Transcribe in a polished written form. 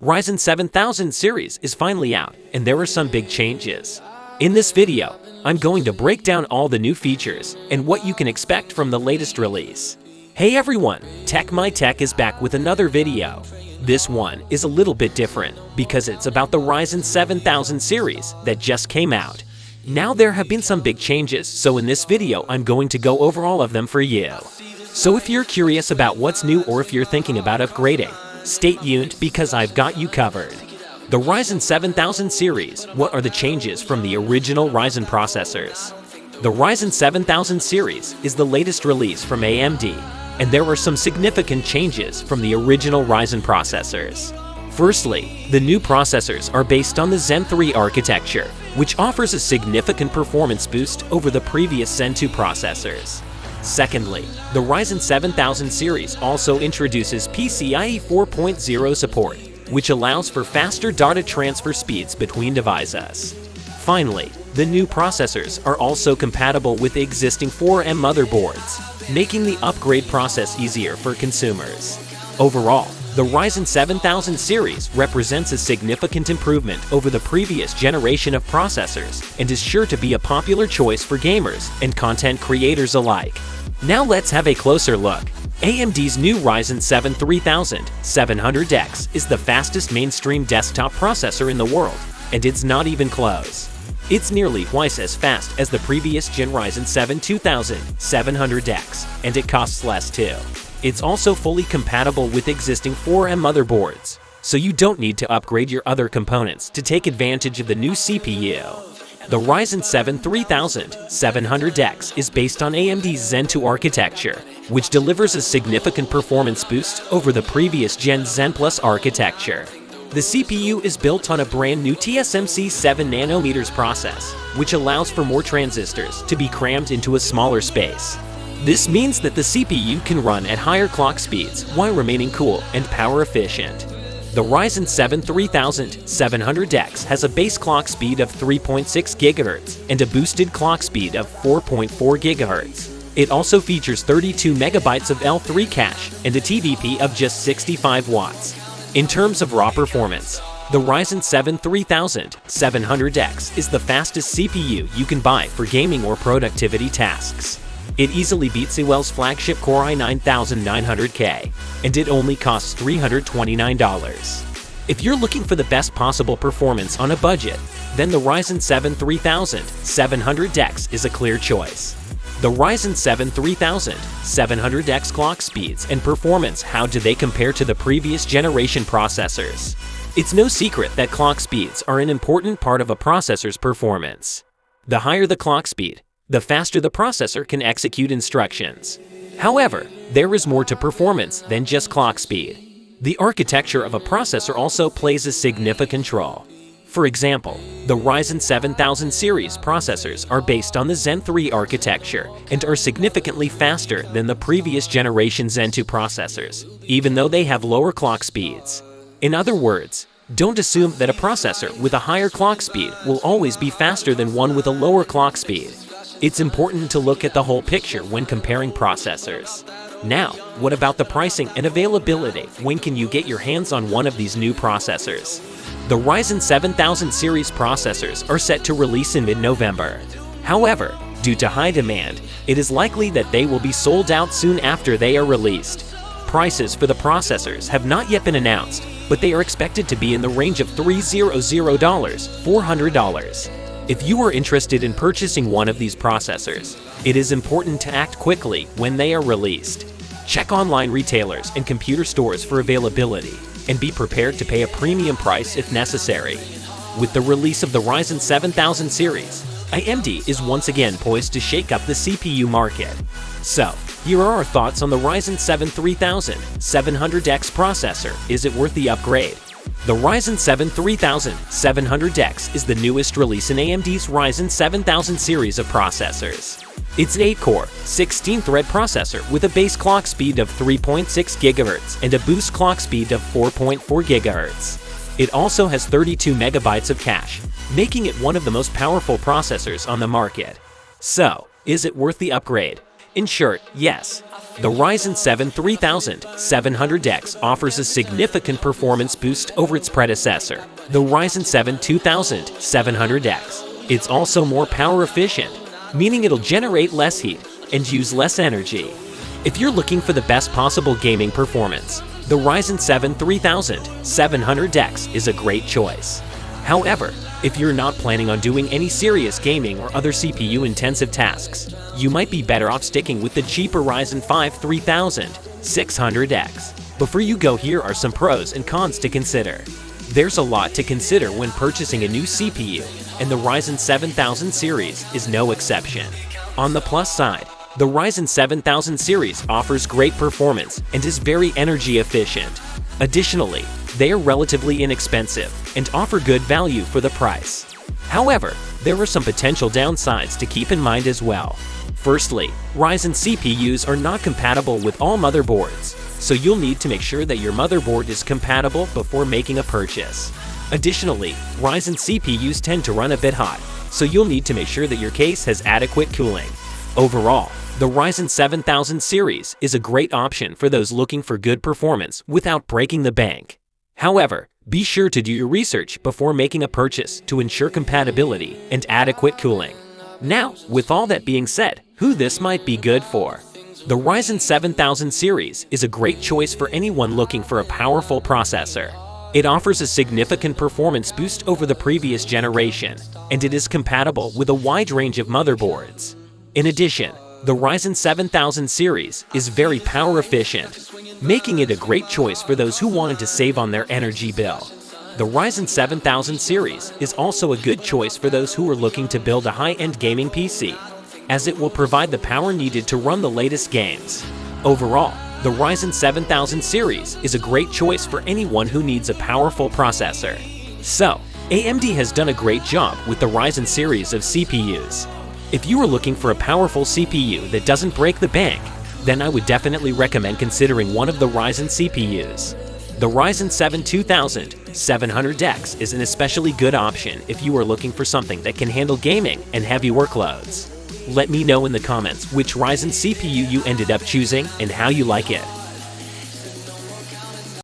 Ryzen 7000 series is finally out, and there are some big changes. In this video, I'm going to break down all the new features and what you can expect from the latest release. Hey everyone, Tech is back with another video. This one is a little bit different because it's about the Ryzen 7000 series that just came out. Now there have been some big changes, so in this video I'm going to go over all of them for you. So if you're curious about what's new or if you're thinking about upgrading, stay tuned because I've got you covered. The Ryzen 7000 series, what are the changes from the original Ryzen processors? The Ryzen 7000 series is the latest release from AMD, and there are some significant changes from the original Ryzen processors. Firstly, the new processors are based on the Zen 3 architecture, which offers a significant performance boost over the previous Zen 2 processors. Secondly, the Ryzen 7000 series also introduces PCIe 4.0 support, which allows for faster data transfer speeds between devices. Finally, the new processors are also compatible with the existing 4M motherboards, making the upgrade process easier for consumers. Overall, the Ryzen 7000 series represents a significant improvement over the previous generation of processors and is sure to be a popular choice for gamers and content creators alike. Now let's have a closer look. AMD's new Ryzen 7 3700X is the fastest mainstream desktop processor in the world, and it's not even close. It's nearly twice as fast as the previous gen Ryzen 7 2700X, and it costs less too. It's also fully compatible with existing 4M motherboards, so you don't need to upgrade your other components to take advantage of the new CPU. The Ryzen 7 3700X is based on AMD's Zen 2 architecture, which delivers a significant performance boost over the previous gen Zen Plus architecture. The CPU is built on a brand new TSMC 7nm process, which allows for more transistors to be crammed into a smaller space. This means that the CPU can run at higher clock speeds while remaining cool and power efficient. The Ryzen 7 3700X has a base clock speed of 3.6 GHz and a boosted clock speed of 4.4 GHz. It also features 32 MB of L3 cache and a TDP of just 65 watts. In terms of raw performance, the Ryzen 7 3700X is the fastest CPU you can buy for gaming or productivity tasks. It easily beats Intel's flagship Core i9900K, and it only costs $329. If you're looking for the best possible performance on a budget, then the Ryzen 7 3700X is a clear choice. The Ryzen 7 3700X clock speeds and performance, how do they compare to the previous generation processors? It's no secret that clock speeds are an important part of a processor's performance. The higher the clock speed, the faster the processor can execute instructions. However, there is more to performance than just clock speed. The architecture of a processor also plays a significant role. For example, the Ryzen 7000 series processors are based on the Zen 3 architecture and are significantly faster than the previous generation Zen 2 processors, even though they have lower clock speeds. In other words, don't assume that a processor with a higher clock speed will always be faster than one with a lower clock speed. It's important to look at the whole picture when comparing processors. Now, what about the pricing and availability? When can you get your hands on one of these new processors? The Ryzen 7000 series processors are set to release in mid-November. However, due to high demand, it is likely that they will be sold out soon after they are released. Prices for the processors have not yet been announced, but they are expected to be in the range of $400. If you are interested in purchasing one of these processors, it is important to act quickly when they are released. Check online retailers and computer stores for availability, and be prepared to pay a premium price if necessary. With the release of the Ryzen 7000 series, AMD is once again poised to shake up the CPU market. So, here are our thoughts on the Ryzen 7 3700X processor. Is it worth the upgrade? The Ryzen 7 3700X is the newest release in AMD's Ryzen 7000 series of processors. It's an 8-core, 16-thread processor with a base clock speed of 3.6 GHz and a boost clock speed of 4.4 GHz. It also has 32 MB of cache, making it one of the most powerful processors on the market. So, is it worth the upgrade? In short, yes. The Ryzen 7 3700X offers a significant performance boost over its predecessor, the Ryzen 7 2700X. It's also more power efficient, meaning it'll generate less heat and use less energy. If you're looking for the best possible gaming performance, the Ryzen 7 3700X is a great choice. However, if you're not planning on doing any serious gaming or other CPU-intensive tasks, you might be better off sticking with the cheaper Ryzen 5 3600X. Before you go, here are some pros and cons to consider. There's a lot to consider when purchasing a new CPU, and the Ryzen 7000 series is no exception. On the plus side, the Ryzen 7000 series offers great performance and is very energy efficient. Additionally, they are relatively inexpensive and offer good value for the price. However, there are some potential downsides to keep in mind as well. Firstly, Ryzen CPUs are not compatible with all motherboards, so you'll need to make sure that your motherboard is compatible before making a purchase. Additionally, Ryzen CPUs tend to run a bit hot, so you'll need to make sure that your case has adequate cooling. Overall, the Ryzen 7000 series is a great option for those looking for good performance without breaking the bank. However, be sure to do your research before making a purchase to ensure compatibility and adequate cooling. Now, with all that being said, who this might be good for? The Ryzen 7000 series is a great choice for anyone looking for a powerful processor. It offers a significant performance boost over the previous generation, and it is compatible with a wide range of motherboards. In addition, the Ryzen 7000 series is very power efficient, making it a great choice for those who wanted to save on their energy bill. The Ryzen 7000 series is also a good choice for those who are looking to build a high-end gaming PC, as it will provide the power needed to run the latest games. Overall, the Ryzen 7000 series is a great choice for anyone who needs a powerful processor. So, AMD has done a great job with the Ryzen series of CPUs. If you are looking for a powerful CPU that doesn't break the bank, then I would definitely recommend considering one of the Ryzen CPUs. The Ryzen 7 2700X is an especially good option if you are looking for something that can handle gaming and heavy workloads. Let me know in the comments which Ryzen CPU you ended up choosing and how you like it.